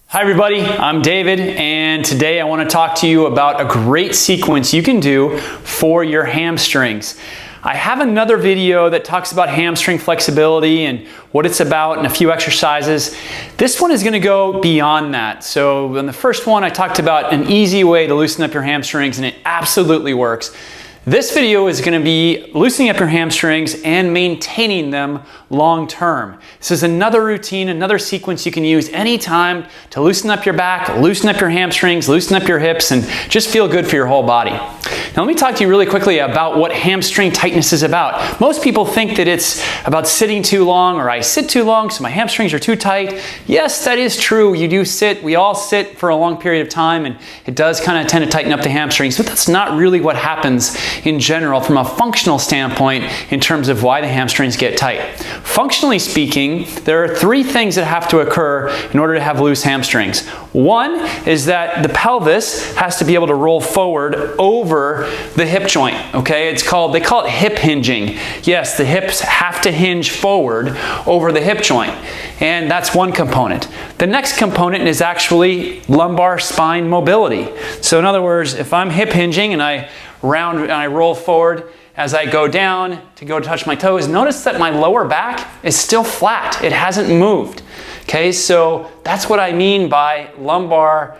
Hi everybody, I'm David, and today I want to talk to you about a great sequence you can do for your hamstrings. I have another video that talks about hamstring flexibility and what it's about and a few exercises. This one is going to go beyond that. So in the first one I talked about an easy way to loosen up your hamstrings, and it absolutely works. This video is going to be loosening up your hamstrings and maintaining them long term. This is another routine, another sequence you can use anytime to loosen up your back, loosen up your hamstrings, loosen up your hips, and just feel good for your whole body. Now let me talk to you really quickly about what hamstring tightness is about. Most people think that it's about sitting too long, or I sit too long so my hamstrings are too tight. Yes, that is true. You do sit. We all sit for a long period of time, and it does kind of tend to tighten up the hamstrings, but that's not really what happens in general from a functional standpoint in terms of why the hamstrings get tight. Functionally speaking, there are three things that have to occur in order to have loose hamstrings. One is that the pelvis has to be able to roll forward over the hip joint, okay? They call it hip hinging. Yes, the hips have to hinge forward over the hip joint, and that's one component. The next component is actually lumbar spine mobility. So in other words, if I'm hip hinging and I roll forward as I go down to go touch my toes, notice that my lower back is still flat. It hasn't moved. Okay, so that's what I mean by lumbar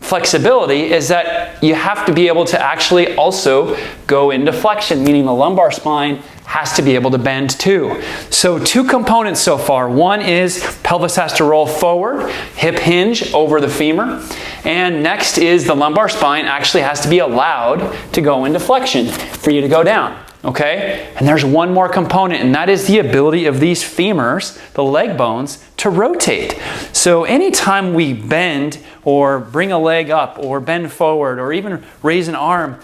flexibility, is that you have to be able to actually also go into flexion, meaning the lumbar spine has to be able to bend too. So two components so far. One is pelvis has to roll forward, hip hinge over the femur. And next is the lumbar spine actually has to be allowed to go into flexion for you to go down. Okay? And there's one more component, and that is the ability of these femurs, the leg bones, to rotate. So anytime we bend or bring a leg up or bend forward or even raise an arm,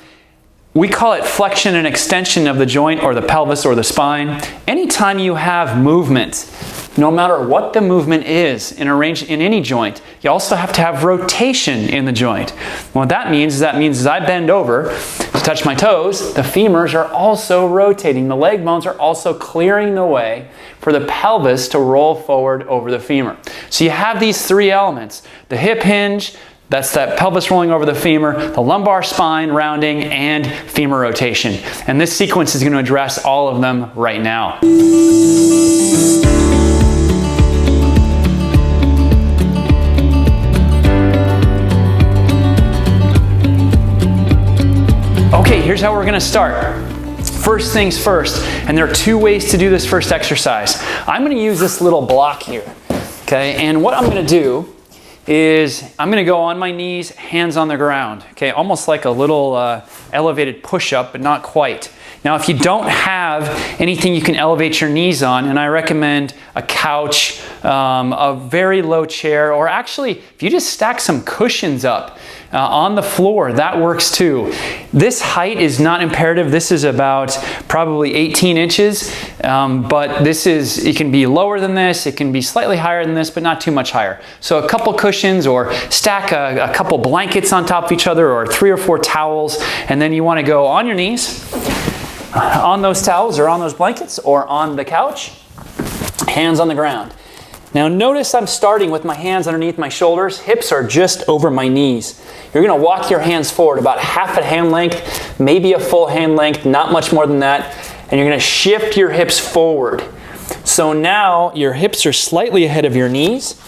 we call it flexion and extension of the joint or the pelvis or the spine. Anytime you have movement, no matter what the movement is in any joint, you also have to have rotation in the joint. What that means as I bend over to touch my toes, the femurs are also rotating. The leg bones are also clearing the way for the pelvis to roll forward over the femur. So you have these three elements: the hip hinge, that's that pelvis rolling over the femur, the lumbar spine rounding, and femur rotation. And this sequence is going to address all of them right now. Okay, here's how we're going to start. First things first, and there are two ways to do this first exercise. I'm going to use this little block here, okay? And what I'm going to do is I'm going to go on my knees, hands on the ground, okay? Almost like a little elevated push-up, but not quite. Now, if you don't have anything you can elevate your knees on, and I recommend a couch, a very low chair, or actually, if you just stack some cushions up on the floor, that works too. This height is not imperative. This is about probably 18 inches, but it can be lower than this, it can be slightly higher than this, but not too much higher. So a couple cushions, or stack a couple blankets on top of each other, or 3 or 4 towels, and then you want to go on your knees, on those towels or on those blankets or on the couch, hands on the ground. Now notice I'm starting with my hands underneath my shoulders, hips are just over my knees. You're going to walk your hands forward about half a hand length, maybe a full hand length, not much more than that, and you're going to shift your hips forward. So now your hips are slightly ahead of your knees,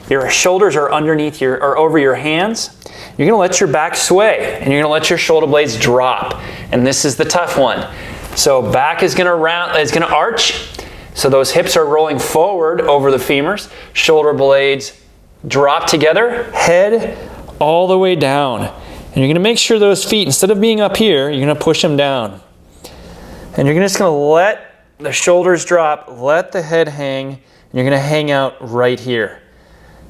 your shoulders are underneath or over your hands. You're going to let your back sway, and you're going to let your shoulder blades drop. And this is the tough one. So back is going to arch. So those hips are rolling forward over the femurs. Shoulder blades drop together, head all the way down. And you're going to make sure those feet, instead of being up here, you're going to push them down. And you're just going to let the shoulders drop, let the head hang, and you're going to hang out right here.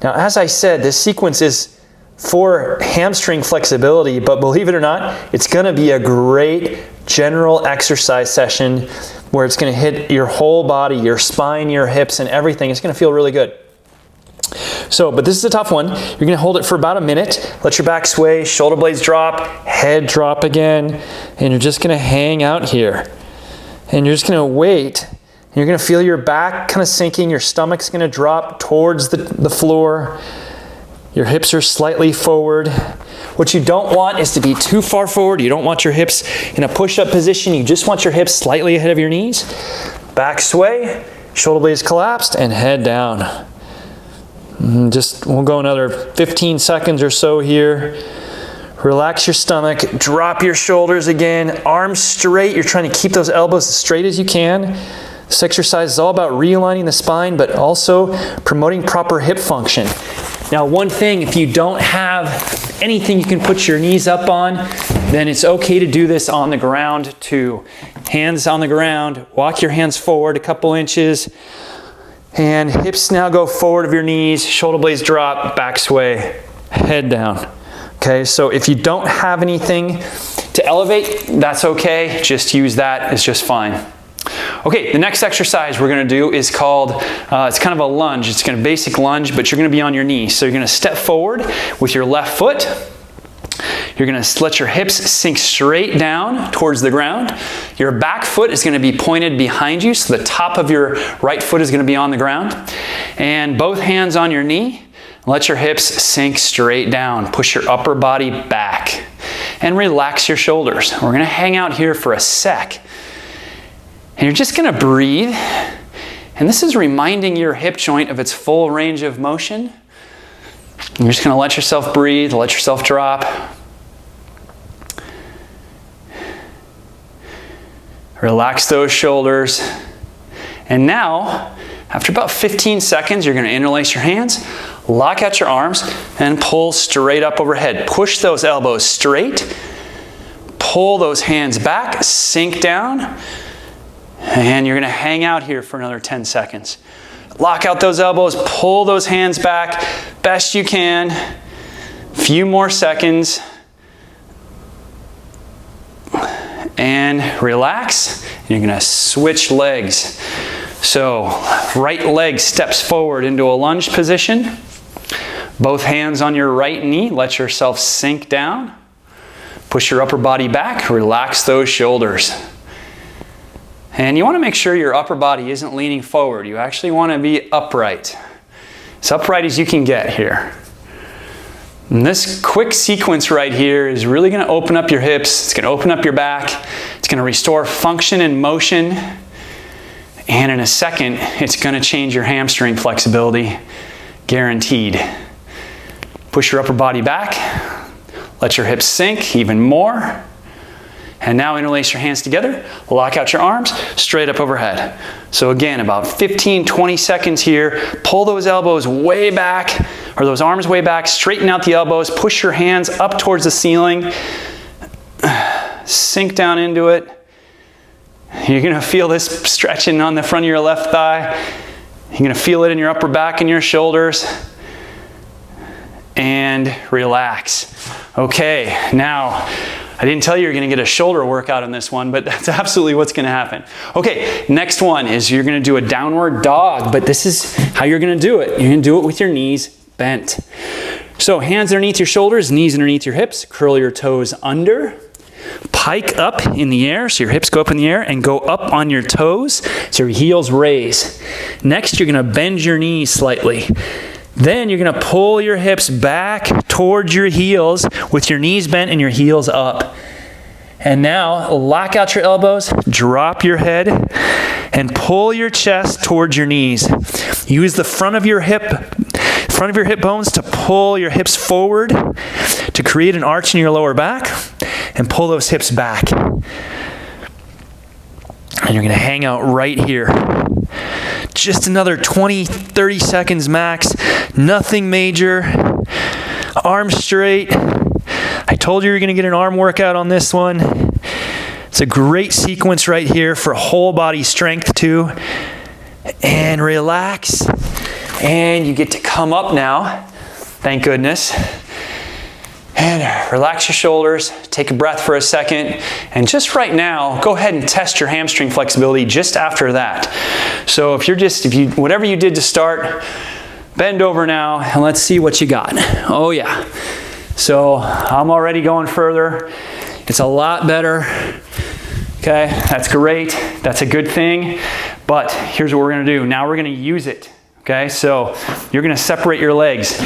Now, as I said, this sequence is for hamstring flexibility, but believe it or not, it's going to be a great general exercise session where it's going to hit your whole body, your spine, your hips, and everything. It's going to feel really good. So, but this is a tough one. You're going to hold it for about a minute. Let your back sway, shoulder blades drop, head drop again, and you're just going to hang out here. And you're just going to wait. And you're going to feel your back kind of sinking. Your stomach's going to drop towards the floor. Your hips are slightly forward. What you don't want is to be too far forward. You don't want your hips in a push-up position. You just want your hips slightly ahead of your knees. Back sway, shoulder blades collapsed, and head down. We'll go another 15 seconds or so here. Relax your stomach, drop your shoulders again, arms straight. You're trying to keep those elbows as straight as you can. This exercise is all about realigning the spine, but also promoting proper hip function. Now, one thing, if you don't have anything you can put your knees up on, then it's okay to do this on the ground too. Hands on the ground, walk your hands forward a couple inches, and hips now go forward of your knees, shoulder blades drop, back sway, head down. Okay, so if you don't have anything to elevate, that's okay. Just use that, it's just fine. Okay, the next exercise we're gonna do is called, it's kind of a lunge. It's a basic lunge, but you're gonna be on your knees. So you're gonna step forward with your left foot. You're gonna let your hips sink straight down towards the ground. Your back foot is gonna be pointed behind you, so the top of your right foot is gonna be on the ground. And both hands on your knee. Let your hips sink straight down. Push your upper body back. And relax your shoulders. We're gonna hang out here for a sec. And you're just gonna breathe. And this is reminding your hip joint of its full range of motion. And you're just gonna let yourself breathe, let yourself drop. Relax those shoulders. And now, after about 15 seconds, you're gonna interlace your hands, lock out your arms, and pull straight up overhead. Push those elbows straight. Pull those hands back, sink down. And you're gonna hang out here for another 10 seconds. Lock out those elbows, pull those hands back best you can. Few more seconds. And relax. You're gonna switch legs. So, right leg steps forward into a lunge position. Both hands on your right knee, let yourself sink down. Push your upper body back, relax those shoulders. And you want to make sure your upper body isn't leaning forward. You actually want to be upright. As upright as you can get here. And this quick sequence right here is really going to open up your hips. It's going to open up your back. It's going to restore function and motion. And in a second, it's going to change your hamstring flexibility. Guaranteed. Push your upper body back. Let your hips sink even more. And now interlace your hands together, lock out your arms, straight up overhead. So again, about 15, 20 seconds here. Pull those elbows way back, or those arms way back, straighten out the elbows, push your hands up towards the ceiling, sink down into it. You're gonna feel this stretching on the front of your left thigh. You're gonna feel it in your upper back and your shoulders. And relax. Okay, now, I didn't tell you you're gonna get a shoulder workout on this one, but that's absolutely what's gonna happen. Okay, next one is you're gonna do a downward dog, but this is how you're gonna do it. You're gonna do it with your knees bent. So hands underneath your shoulders, knees underneath your hips, curl your toes under, pike up in the air, so your hips go up in the air, and go up on your toes, so your heels raise. Next, you're gonna bend your knees slightly. Then you're gonna pull your hips back towards your heels with your knees bent and your heels up. And now lock out your elbows, drop your head, and pull your chest towards your knees. Use the front of your hip bones to pull your hips forward to create an arch in your lower back, and pull those hips back. And you're gonna hang out right here. Just another 20, 30 seconds max. Nothing major. Arms straight. I told you you're gonna get an arm workout on this one. It's a great sequence right here for whole body strength too. And relax. And you get to come up now. Thank goodness. And relax your shoulders, take a breath for a second, and just right now, go ahead and test your hamstring flexibility just after that. So whatever you did to start, bend over now, and let's see what you got. Oh yeah. So I'm already going further. It's a lot better. Okay, that's great. That's a good thing. But here's what we're gonna do. Now we're gonna use it. Okay, so you're gonna separate your legs.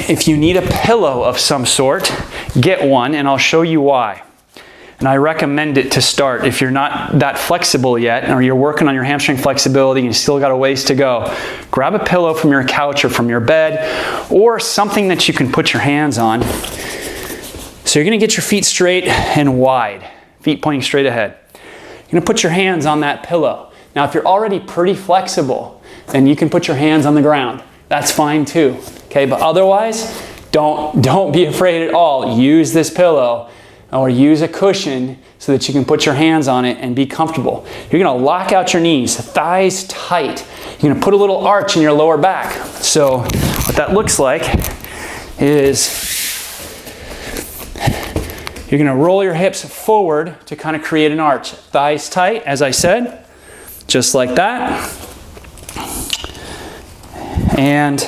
If you need a pillow of some sort, get one, and I'll show you why. And I recommend it to start. If you're not that flexible yet, or you're working on your hamstring flexibility and you still got a ways to go, grab a pillow from your couch or from your bed, or something that you can put your hands on. So you're gonna get your feet straight and wide, feet pointing straight ahead. You're gonna put your hands on that pillow. Now, if you're already pretty flexible, then you can put your hands on the ground. That's fine too, okay? But otherwise, don't be afraid at all. Use this pillow or use a cushion so that you can put your hands on it and be comfortable. You're gonna lock out your knees, thighs tight. You're gonna put a little arch in your lower back. So what that looks like is you're gonna roll your hips forward to kind of create an arch. Thighs tight, as I said, just like that. And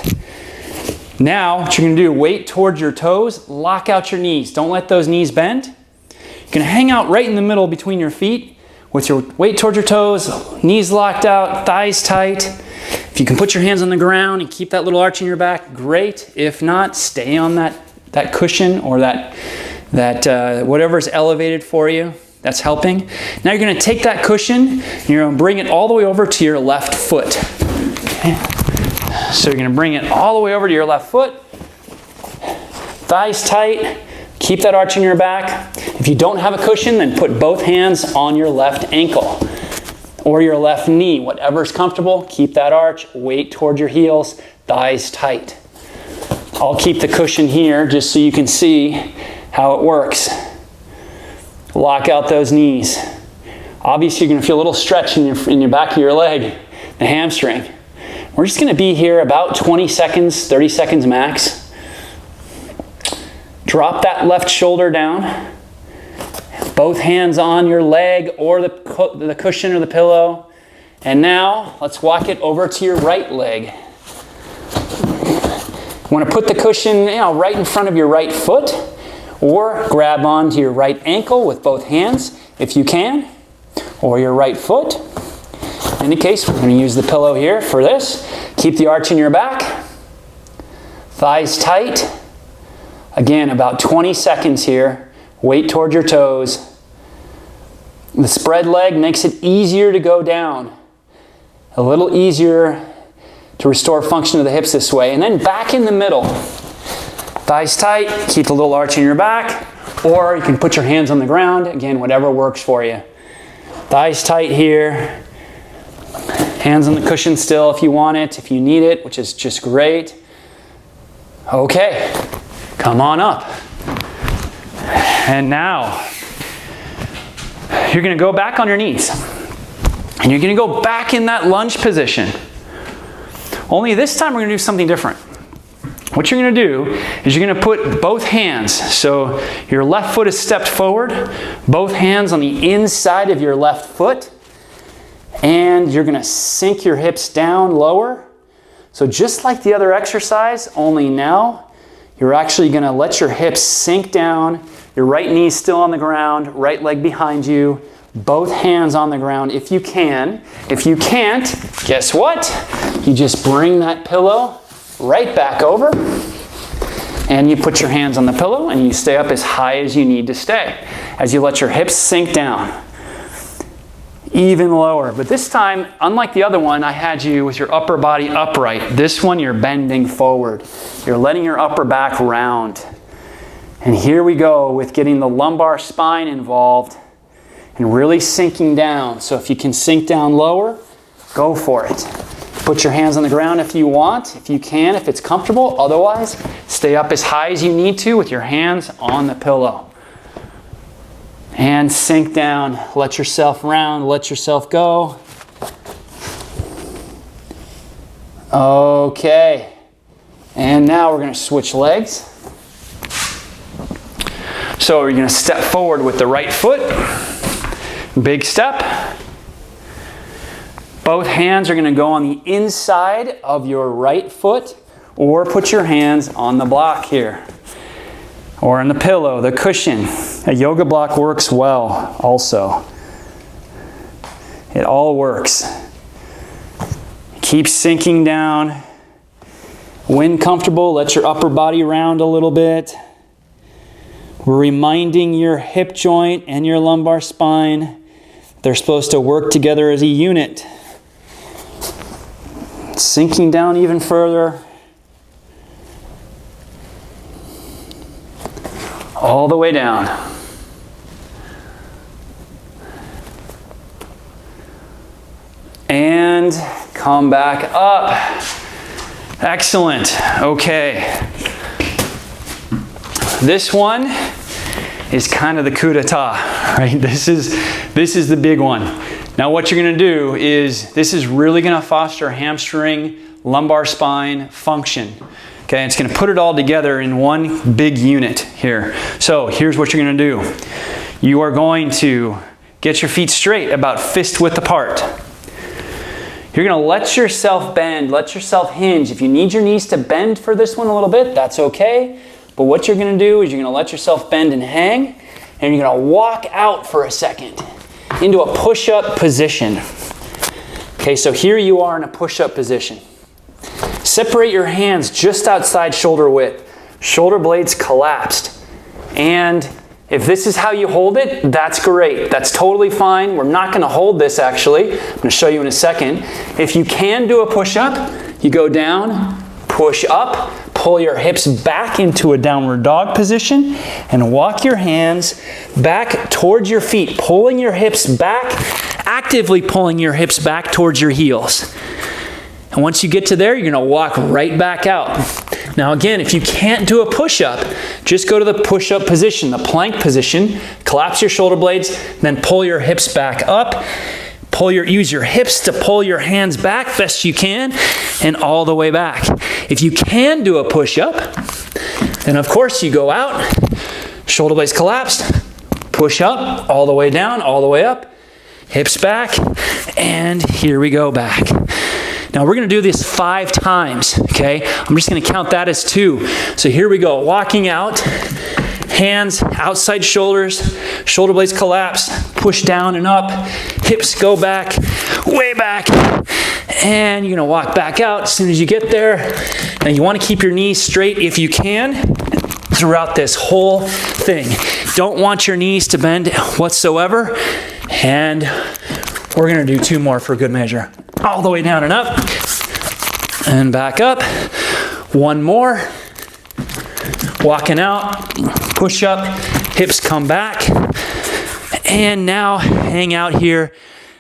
now what you're gonna do, weight towards your toes, lock out your knees. Don't let those knees bend. You're gonna hang out right in the middle between your feet with your weight towards your toes, knees locked out, thighs tight. If you can put your hands on the ground and keep that little arch in your back, great. If not, stay on that cushion or that whatever's elevated for you. That's helping. Now you're gonna take that cushion and you're gonna bring it all the way over to your left foot. Okay. So you're gonna bring it all the way over to your left foot. Thighs tight, keep that arch in your back. If you don't have a cushion, then put both hands on your left ankle or your left knee, whatever's comfortable. Keep that arch, weight toward your heels, thighs tight. I'll keep the cushion here just so you can see how it works. Lock out those knees. Obviously, you're gonna feel a little stretch in your back of your leg, the hamstring. We're just gonna be here about 20 seconds, 30 seconds max. Drop that left shoulder down. Both hands on your leg or the cushion or the pillow. And now, let's walk it over to your right leg. You wanna put the cushion right in front of your right foot, or grab onto your right ankle with both hands if you can, or your right foot. In any case, we're going to use the pillow here for this. Keep the arch in your back. Thighs tight. Again, about 20 seconds here. Weight toward your toes. The spread leg makes it easier to go down. A little easier to restore function of the hips this way. And then back in the middle. Thighs tight, keep a little arch in your back, or you can put your hands on the ground. Again, whatever works for you. Thighs tight here. Hands on the cushion still if you want it, if you need it, which is just great. Okay, come on up. And now, you're gonna go back on your knees. And you're gonna go back in that lunge position. Only this time we're gonna do something different. What you're gonna do is you're gonna put both hands, so your left foot is stepped forward, both hands on the inside of your left foot, and you're gonna sink your hips down lower. So just like the other exercise, only now, you're actually gonna let your hips sink down, your right knee's still on the ground, right leg behind you, both hands on the ground if you can. If you can't, guess what? You just bring that pillow right back over, and you put your hands on the pillow and you stay up as high as you need to stay as you let your hips sink down. Even lower, but this time, unlike the other one, I had you with your upper body upright. This one, you're bending forward. You're letting your upper back round. And here we go with getting the lumbar spine involved and really sinking down. So if you can sink down lower, go for it. Put your hands on the ground if you want, if you can, if it's comfortable. Otherwise, stay up as high as you need to with your hands on the pillow. And sink down. Let yourself round. Let yourself go. Okay. And now we're going to switch legs. So you're going to step forward with the right foot. Big step. Both hands are going to go on the inside of your right foot, or put your hands on the block here, or on the pillow, the cushion. A yoga block works well also. It all works. Keep sinking down. When comfortable, let your upper body round a little bit. We're reminding your hip joint and your lumbar spine, they're supposed to work together as a unit. Sinking down even further. All the way down. And come back up. Excellent. Okay. This one is kind of the coup d'etat, right? This is the big one. Now what you're gonna do is, this is really gonna foster hamstring, lumbar spine function. Okay, it's gonna put it all together in one big unit here. So here's what you're gonna do. You are going to get your feet straight, about fist width apart. You're gonna let yourself bend, let yourself hinge. If you need your knees to bend for this one a little bit, that's okay. But what you're gonna do is you're gonna let yourself bend and hang, and you're gonna walk out for a second into a push-up position. Okay, so here you are in a push-up position. Separate your hands just outside shoulder width. Shoulder blades collapsed. And if this is how you hold it, that's great. That's totally fine. We're not gonna hold this actually. I'm gonna show you in a second. If you can do a push-up, you go down, push up, pull your hips back into a downward dog position, and walk your hands back towards your feet, pulling your hips back, actively pulling your hips back towards your heels. And once you get to there, you're gonna walk right back out. Now again, if you can't do a push-up, just go to the push-up position, the plank position, collapse your shoulder blades, then pull your hips back up. Use your hips to pull your hands back best you can, and all the way back. If you can do a push-up, then of course you go out, shoulder blades collapsed, push up, all the way down, all the way up, hips back, and here we go back. Now we're gonna do this 5 times, okay? I'm just gonna count that as 2. So here we go, walking out, hands outside shoulders, shoulder blades collapse, push down and up, hips go back, way back, and you're gonna walk back out as soon as you get there. Now you wanna keep your knees straight if you can throughout this whole thing. Don't want your knees to bend whatsoever, and we're gonna do 2 more for good measure. All the way down and up, and back up. 1 more. Walking out, push up, hips come back, and now hang out here.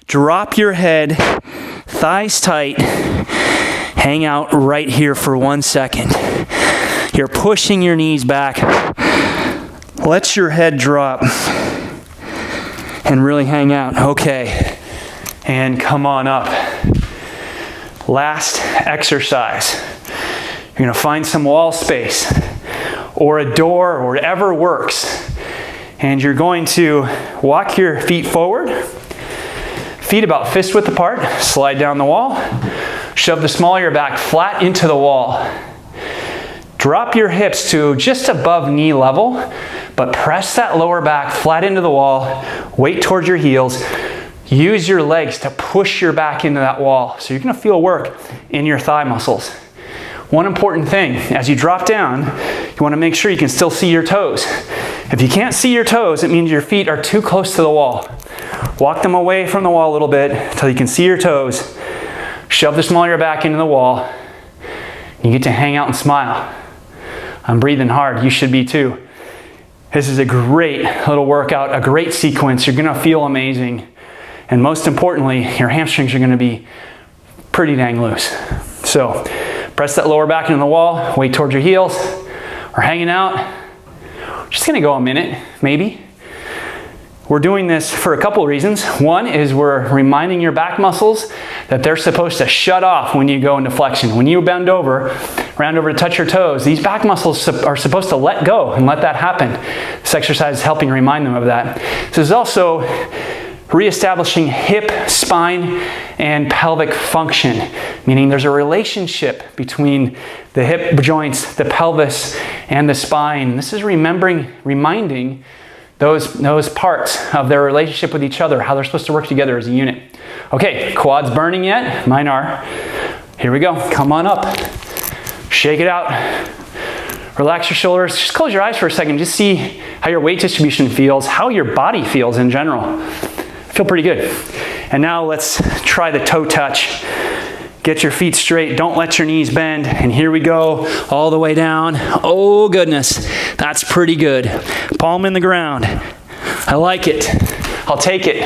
Drop your head, thighs tight, hang out right here for 1 second. You're pushing your knees back. Let your head drop and really hang out. Okay, and come on up. Last exercise. You're gonna find some wall space or a door or whatever works. And you're going to walk your feet forward, feet about fist width apart, slide down the wall, shove the small of your back flat into the wall. Drop your hips to just above knee level, but press that lower back flat into the wall, weight towards your heels. Use your legs to push your back into that wall. So you're gonna feel work in your thigh muscles. One important thing, as you drop down, you wanna make sure you can still see your toes. If you can't see your toes, it means your feet are too close to the wall. Walk them away from the wall a little bit until you can see your toes. Shove the small of your back into the wall. You get to hang out and smile. I'm breathing hard, you should be too. This is a great little workout, a great sequence. You're gonna feel amazing. And most importantly, your hamstrings are gonna be pretty dang loose. So press that lower back into the wall, weight towards your heels. We're hanging out. Just gonna go a minute, maybe. We're doing this for a couple of reasons. One is we're reminding your back muscles that they're supposed to shut off when you go into flexion. When you bend over, round over to touch your toes, these back muscles are supposed to let go and let that happen. This exercise is helping remind them of that. This is also reestablishing hip, spine, and pelvic function, meaning there's a relationship between the hip joints, the pelvis, and the spine. This is reminding those parts of their relationship with each other, how they're supposed to work together as a unit. Okay, quads burning yet? Mine are. Here we go, come on up. Shake it out. Relax your shoulders. Just close your eyes for a second. Just see how your weight distribution feels, how your body feels in general. Feel pretty good. And now let's try the toe touch. Get your feet straight. Don't let your knees bend. And here we go, all the way down. Oh goodness, that's pretty good. Palm in the ground. I like it. I'll take it.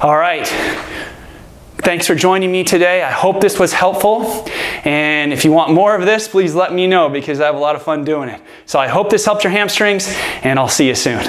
All right. Thanks for joining me today. I hope this was helpful. And if you want more of this, please let me know because I have a lot of fun doing it. So I hope this helped your hamstrings, and I'll see you soon.